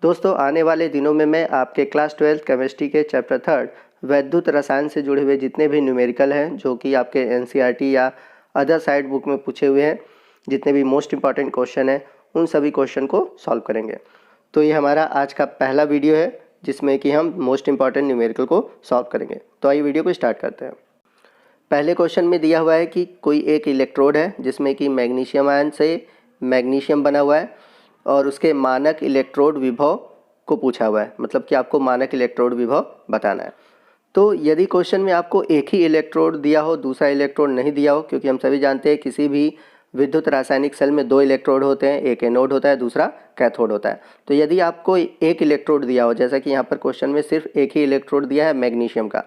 दोस्तों, आने वाले दिनों में मैं आपके क्लास 12th केमिस्ट्री के चैप्टर 3 वैद्युत रसायन से जुड़े हुए जितने भी न्यूमेरिकल हैं जो कि आपके एनसीईआरटी या अदर साइड बुक में पूछे हुए हैं, जितने भी मोस्ट इंपॉर्टेंट क्वेश्चन हैं, उन सभी क्वेश्चन को सॉल्व करेंगे। तो ये हमारा आज का पहला वीडियो है जिसमें कि हम मोस्ट इंपॉर्टेंट न्यूमेरिकल को सॉल्व करेंगे। तो आइए वीडियो को स्टार्ट करते हैं। पहले क्वेश्चन में दिया हुआ है कि कोई एक इलेक्ट्रोड है जिसमें कि मैग्नीशियम आयन से मैग्नीशियम बना हुआ है और उसके मानक इलेक्ट्रोड विभव को पूछा हुआ है, मतलब कि आपको मानक इलेक्ट्रोड विभव बताना है। तो यदि क्वेश्चन में आपको एक ही इलेक्ट्रोड दिया हो, दूसरा इलेक्ट्रोड नहीं दिया हो, क्योंकि हम सभी जानते हैं किसी भी विद्युत रासायनिक सेल में दो इलेक्ट्रोड होते हैं, एक एनोड होता है, दूसरा कैथोड होता है। तो यदि आपको एक इलेक्ट्रोड दिया हो, जैसा कि यहाँ पर क्वेश्चन में सिर्फ एक ही इलेक्ट्रोड दिया है मैग्नीशियम का,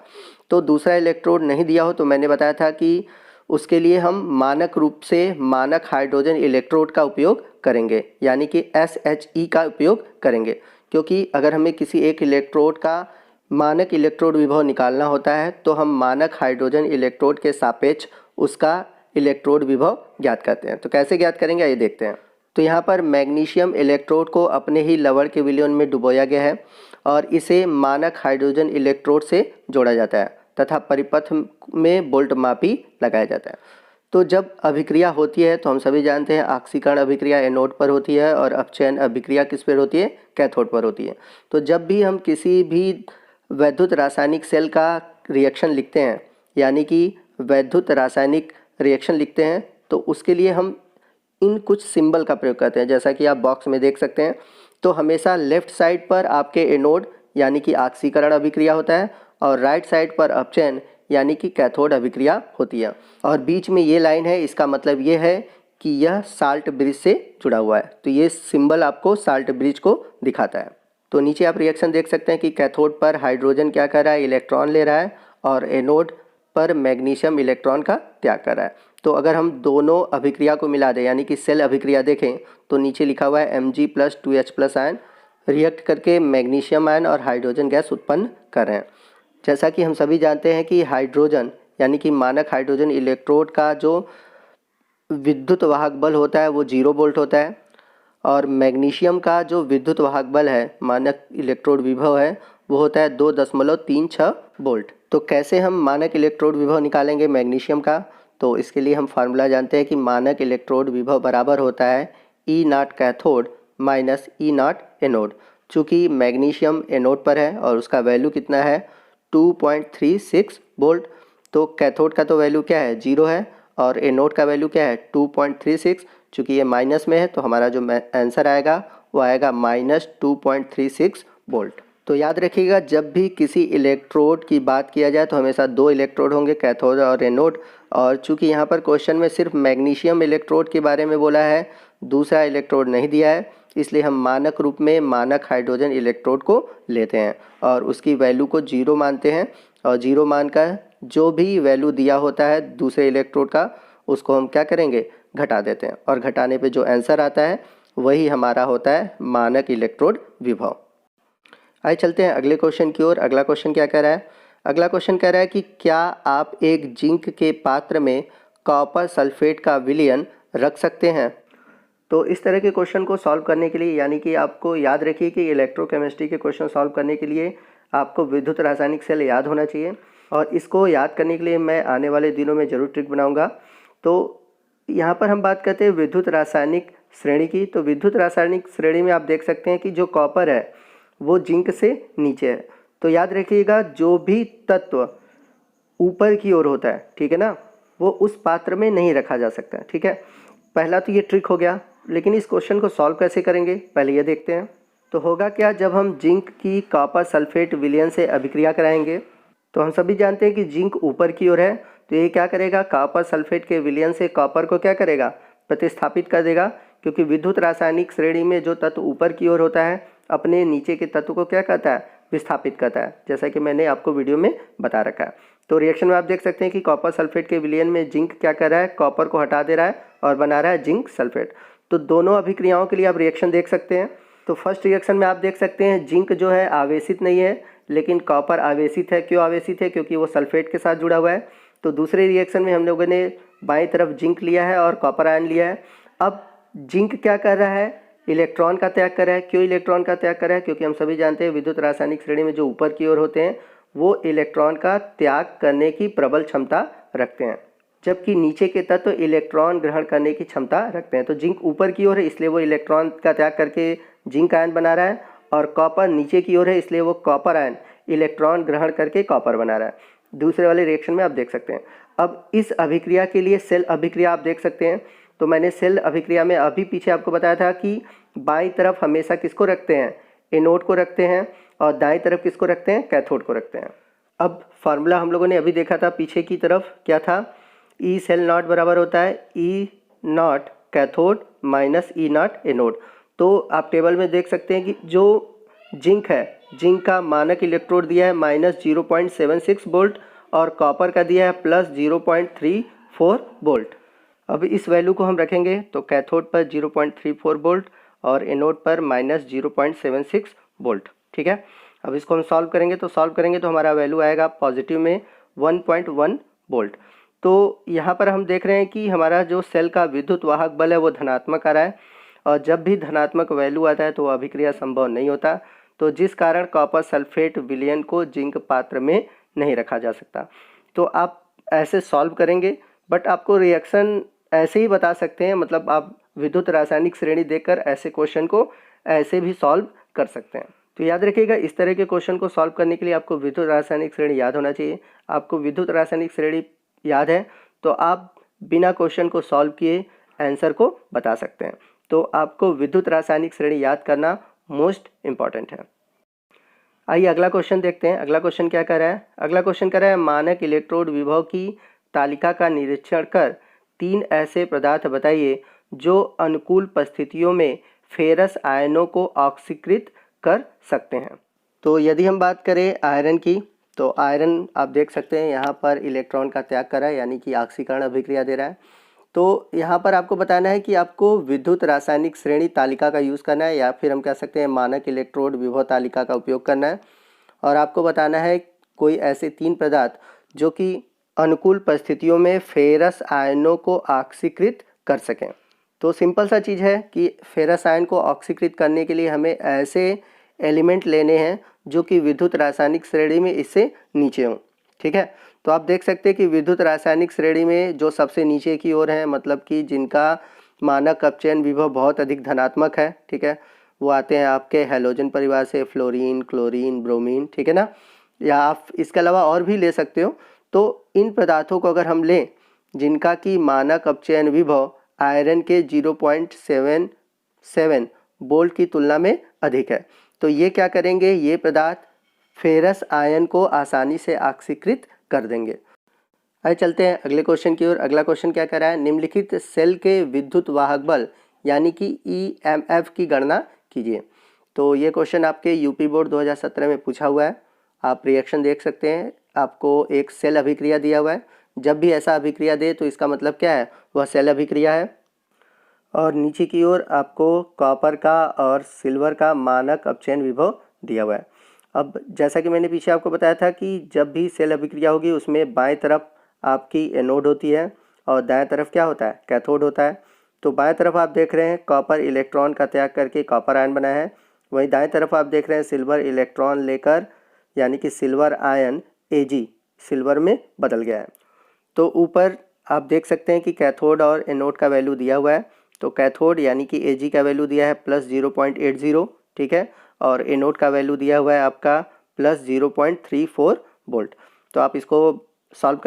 तो दूसरा इलेक्ट्रोड नहीं दिया हो, तो मैंने बताया था कि उसके लिए हम मानक रूप से मानक हाइड्रोजन इलेक्ट्रोड का उपयोग करेंगे, यानी कि SHE का उपयोग करेंगे। क्योंकि अगर हमें किसी एक इलेक्ट्रोड का मानक इलेक्ट्रोड विभव निकालना होता है तो हम मानक हाइड्रोजन इलेक्ट्रोड के सापेक्ष उसका इलेक्ट्रोड विभव ज्ञात करते हैं। तो कैसे ज्ञात करेंगे आइए देखते हैं। तो यहाँ पर मैग्नीशियम इलेक्ट्रोड को अपने ही लवण के विलयन में डुबोया गया है और इसे मानक हाइड्रोजन इलेक्ट्रोड से जोड़ा जाता है तथा परिपथ में बोल्ट मापी लगाया जाता है। तो जब अभिक्रिया होती है तो हम सभी जानते हैं ऑक्सीकरण अभिक्रिया एनोड पर होती है और अपचयन अभिक्रिया किस पर होती है, कैथोड पर होती है। तो जब भी हम किसी भी वैद्युत रासायनिक सेल का रिएक्शन लिखते हैं, यानी कि वैद्युत रासायनिक रिएक्शन लिखते हैं, तो उसके लिए हम इन कुछ सिंबल का प्रयोग करते हैं, जैसा कि आप बॉक्स में देख सकते हैं। तो हमेशा लेफ्ट साइड पर आपके एनोड यानी कि ऑक्सीकरण अभिक्रिया होता है और राइट साइड पर अपचयन यानी कि कैथोड अभिक्रिया होती है। और बीच में ये लाइन है, इसका मतलब ये है कि यह साल्ट ब्रिज से जुड़ा हुआ है। तो ये सिंबल आपको साल्ट ब्रिज को दिखाता है। तो नीचे आप रिएक्शन देख सकते हैं कि कैथोड पर हाइड्रोजन क्या कर रहा है, इलेक्ट्रॉन ले रहा है, और एनोड पर मैग्नीशियम इलेक्ट्रॉन का त्याग कर रहा है। तो अगर हम दोनों अभिक्रिया को मिला दें, यानी कि सेल अभिक्रिया देखें, तो नीचे लिखा हुआ है Mg+2H+ आयन रिएक्ट करके मैग्नीशियम आयन और हाइड्रोजन गैस उत्पन्न कर रहे हैं। जैसा कि हम सभी जानते हैं कि हाइड्रोजन यानी कि मानक हाइड्रोजन इलेक्ट्रोड का जो विद्युत वाहक बल होता है वो 0 वोल्ट होता है और मैग्नीशियम का जो विद्युत वाहक बल है, मानक इलेक्ट्रोड विभव है, वो होता है 2.36 वोल्ट। तो कैसे हम मानक इलेक्ट्रोड विभव निकालेंगे मैग्नीशियम का? तो इसके लिए हम फार्मूला जानते हैं कि मानक इलेक्ट्रोड विभव बराबर होता है E0 cathode minus E0 anode. चूँकि मैग्नीशियम एनोड पर है और उसका वैल्यू कितना है 2.36 वोल्ट, तो कैथोड का तो वैल्यू क्या है 0 है और एनोड का वैल्यू क्या है 2.36। चूँकि ये माइनस में है तो हमारा जो आंसर आएगा वो आएगा -2.36 वोल्ट। तो याद रखिएगा, जब भी किसी इलेक्ट्रोड की बात किया जाए तो हमेशा दो इलेक्ट्रोड होंगे, कैथोड और एनोड। और चूँकि यहाँ पर क्वेश्चन में सिर्फ मैग्नीशियम इलेक्ट्रोड के बारे में बोला है, दूसरा इलेक्ट्रोड नहीं दिया है, इसलिए हम मानक रूप में मानक हाइड्रोजन इलेक्ट्रोड को लेते हैं और उसकी वैल्यू को 0 मानते हैं। और 0 मानकर जो भी वैल्यू दिया होता है दूसरे इलेक्ट्रोड का, उसको हम क्या करेंगे, घटा देते हैं, और घटाने पे जो आंसर आता है वही हमारा होता है मानक इलेक्ट्रोड विभव। आइए चलते हैं अगले क्वेश्चन की ओर। अगला क्वेश्चन क्या कह रहा है? अगला क्वेश्चन कह रहा है कि क्या आप एक जिंक के पात्र में कॉपर सल्फेट का विलयन रख सकते हैं? तो इस तरह के क्वेश्चन को सॉल्व करने के लिए, यानी कि आपको याद रखिए कि इलेक्ट्रोकेमिस्ट्री के क्वेश्चन सॉल्व करने के लिए आपको विद्युत रासायनिक सेल याद होना चाहिए, और इसको याद करने के लिए मैं आने वाले दिनों में ज़रूर ट्रिक बनाऊंगा। तो यहाँ पर हम बात करते हैं विद्युत रासायनिक श्रेणी की। तो विद्युत रासायनिक श्रेणी में आप देख सकते हैं कि जो कॉपर है वो जिंक से नीचे है। तो याद रखिएगा, जो भी तत्व ऊपर की ओर होता है, ठीक है ना, वो उस पात्र में नहीं रखा जा सकता, ठीक है। पहला तो ये ट्रिक हो गया, लेकिन इस क्वेश्चन को सॉल्व कैसे करेंगे पहले ये देखते हैं। तो होगा क्या, जब हम जिंक की कॉपर सल्फेट विलयन से अभिक्रिया कराएंगे, तो हम सभी जानते हैं कि जिंक ऊपर की ओर है, तो ये क्या करेगा, कॉपर सल्फेट के विलयन से कॉपर को क्या करेगा, प्रतिस्थापित कर देगा। क्योंकि विद्युत रासायनिक श्रेणी में जो तत्व ऊपर की ओर होता है अपने नीचे के तत्व को क्या करता है, विस्थापित करता है, जैसा कि मैंने आपको वीडियो में बता रखा है। तो रिएक्शन में आप देख सकते हैं कि कॉपर सल्फेट के विलयन में जिंक क्या कर रहा है, कॉपर को हटा दे रहा है और बना रहा है जिंक सल्फेट। तो दोनों अभिक्रियाओं के लिए आप रिएक्शन देख सकते हैं। तो फर्स्ट रिएक्शन में आप देख सकते हैं जिंक जो है आवेशित नहीं है, लेकिन कॉपर आवेशित है। क्यों आवेशित है? क्योंकि वो सल्फेट के साथ जुड़ा हुआ है। तो दूसरे रिएक्शन में हम लोगों ने बाईं तरफ जिंक लिया है और कॉपर आयन लिया है। अब जिंक क्या कर रहा है, इलेक्ट्रॉन का त्याग कर रहा है। क्यों इलेक्ट्रॉन का त्याग कर रहा है? क्योंकि हम सभी जानते हैं विद्युत रासायनिक श्रेणी में जो ऊपर की ओर होते हैं वो इलेक्ट्रॉन का त्याग करने की प्रबल क्षमता रखते हैं, जबकि नीचे के तत्व इलेक्ट्रॉन ग्रहण करने की क्षमता रखते हैं। तो जिंक ऊपर की ओर है इसलिए वो इलेक्ट्रॉन का त्याग करके जिंक आयन बना रहा है, और कॉपर नीचे की ओर है इसलिए वो कॉपर आयन इलेक्ट्रॉन ग्रहण करके कॉपर बना रहा है। दूसरे वाले रिएक्शन में आप देख सकते हैं। अब इस अभिक्रिया के लिए सेल अभिक्रिया आप देख सकते हैं। तो मैंने सेल अभिक्रिया में अभी पीछे आपको बताया था कि बाईं तरफ हमेशा किसको रखते हैं? एनोड को रखते हैं, और दाईं तरफ किसको रखते हैं? कैथोड को रखते हैं। अब फार्मूला हम लोगों ने अभी देखा था पीछे की तरफ, क्या था? ई सेल नॉट बराबर होता है E naught cathode minus E naught anode. तो आप टेबल में देख सकते हैं कि जो जिंक है, जिंक का मानक इलेक्ट्रोड दिया है -0.76 वोल्ट और कॉपर का दिया है +0.34 वोल्ट। अब इस वैल्यू को हम रखेंगे तो कैथोड पर 0.34 वोल्ट और एनोड पर -0.76 वोल्ट। ठीक है, अब इसको हम सॉल्व करेंगे तो हमारा वैल्यू आएगा पॉजिटिव में 1.1 वोल्ट। तो यहाँ पर हम देख रहे हैं कि हमारा जो सेल का विद्युत वाहक बल है वो धनात्मक आ रहा है, और जब भी धनात्मक वैल्यू आता है तो वो अभिक्रिया संभव नहीं होता, तो जिस कारण कॉपर सल्फेट विलयन को जिंक पात्र में नहीं रखा जा सकता। तो आप ऐसे सॉल्व करेंगे, बट आपको रिएक्शन ऐसे ही बता सकते हैं, मतलब आप विद्युत रासायनिक श्रेणी देखकर ऐसे क्वेश्चन को ऐसे भी सॉल्व कर सकते हैं। तो याद रखिएगा, इस तरह के क्वेश्चन को सॉल्व करने के लिए आपको विद्युत रासायनिक श्रेणी याद होना चाहिए। आपको विद्युत रासायनिक श्रेणी याद है तो आप बिना क्वेश्चन को सॉल्व किए आंसर को बता सकते हैं। तो आपको विद्युत रासायनिक श्रेणी याद करना मोस्ट इम्पॉर्टेंट है। आइए अगला क्वेश्चन देखते हैं। अगला क्वेश्चन क्या कर रहा है? अगला क्वेश्चन कर रहा है मानक इलेक्ट्रोड विभव की तालिका का निरीक्षण कर 3 ऐसे पदार्थ बताइए जो अनुकूल परिस्थितियों में फेरस आयनों को ऑक्सीकृत कर सकते हैं। तो यदि हम बात करें आयरन की, तो आयरन आप देख सकते हैं यहाँ पर इलेक्ट्रॉन का त्याग कर रहा है, यानी कि ऑक्सीकरण अभिक्रिया दे रहा है। तो यहाँ पर आपको बताना है कि आपको विद्युत रासायनिक श्रेणी तालिका का यूज़ करना है, या फिर हम कह सकते हैं मानक इलेक्ट्रोड विभव तालिका का उपयोग करना है, और आपको बताना है कोई ऐसे 3 पदार्थ जो कि अनुकूल परिस्थितियों में फेरस आयनों को ऑक्सीकृत कर सकें। तो सिंपल सा चीज़ है कि फेरस आयन को ऑक्सीकृत करने के लिए हमें ऐसे एलिमेंट लेने हैं जो कि विद्युत रासायनिक श्रेणी में इससे नीचे हों। ठीक है, तो आप देख सकते हैं कि विद्युत रासायनिक श्रेणी में जो सबसे नीचे की ओर है, मतलब कि जिनका मानक अपचयन विभव बहुत अधिक धनात्मक है, ठीक है, वो आते हैं आपके हैलोजन परिवार से, फ्लोरीन, क्लोरीन, ब्रोमीन। ठीक है ना, या आप इसके अलावा और भी ले सकते हो। तो इन पदार्थों को अगर हम लें जिनका कि मानक अपचयन विभव आयरन के 0.77 वोल्ट की तुलना में अधिक है, तो ये क्या करेंगे? ये पदार्थ फेरस आयन को आसानी से ऑक्सीकृत कर देंगे। आइए चलते हैं अगले क्वेश्चन की ओर। अगला क्वेश्चन क्या कह रहा है? निम्नलिखित सेल के विद्युत वाहक बल यानी कि EMF की गणना कीजिए। तो ये क्वेश्चन आपके यूपी बोर्ड 2017 में पूछा हुआ है। आप रिएक्शन देख सकते हैं, आपको एक सेल अभिक्रिया दिया हुआ है। जब भी ऐसा अभिक्रिया दे तो इसका मतलब क्या है? वह सेल अभिक्रिया है। और नीचे की ओर आपको कॉपर का और सिल्वर का मानक अपचयन विभव दिया हुआ है। अब जैसा कि मैंने पीछे आपको बताया था कि जब भी सेल अभिक्रिया होगी उसमें बाएं तरफ आपकी एनोड होती है और दाएं तरफ क्या होता है? कैथोड होता है। तो बाएं तरफ आप देख रहे हैं कॉपर इलेक्ट्रॉन का त्याग करके कॉपर आयन बनाया है, वहीं दाएं तरफ आप देख रहे हैं सिल्वर इलेक्ट्रॉन लेकर, यानी कि सिल्वर आयन Ag सिल्वर में बदल गया है। तो ऊपर आप देख सकते हैं कि कैथोड और एनोड का वैल्यू दिया हुआ है। तो कैथोड यानी कि Ag का वैल्यू दिया है +0.80, ठीक है, और एनोड का वैल्यू दिया हुआ है आपका +0.34 वोल्ट। तो आप इसको सॉल्व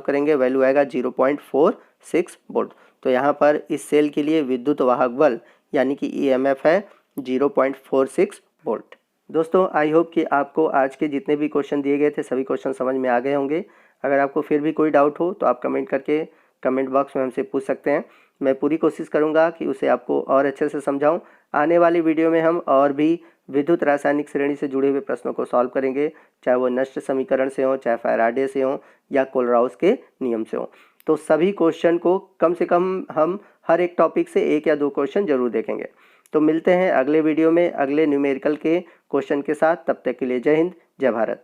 करेंगे वैल्यू आएगा 0.46 वोल्ट। तो यहाँ पर इस सेल के लिए विद्युत वाहक बल यानी कि EMF है 0.46 वोल्ट। दोस्तों आई होप कि आपको आज के जितने भी क्वेश्चन दिए गए थे सभी क्वेश्चन समझ में आ गए होंगे। अगर आपको फिर भी कोई डाउट हो तो आप कमेंट करके कमेंट बॉक्स में हमसे पूछ सकते हैं। मैं पूरी कोशिश करूंगा कि उसे आपको और अच्छे से समझाऊं। आने वाली वीडियो में हम और भी विद्युत रासायनिक श्रेणी से जुड़े हुए प्रश्नों को सॉल्व करेंगे, चाहे वो नष्ट समीकरण से हो, चाहे फैराडे से हो, या कोलराउस के नियम से हो। तो सभी क्वेश्चन को कम से कम हम हर एक टॉपिक से 1 या 2 क्वेश्चन जरूर देखेंगे। तो मिलते हैं अगले वीडियो में अगले न्यूमेरिकल के क्वेश्चन के साथ। तब तक के लिए जय हिंद, जय भारत।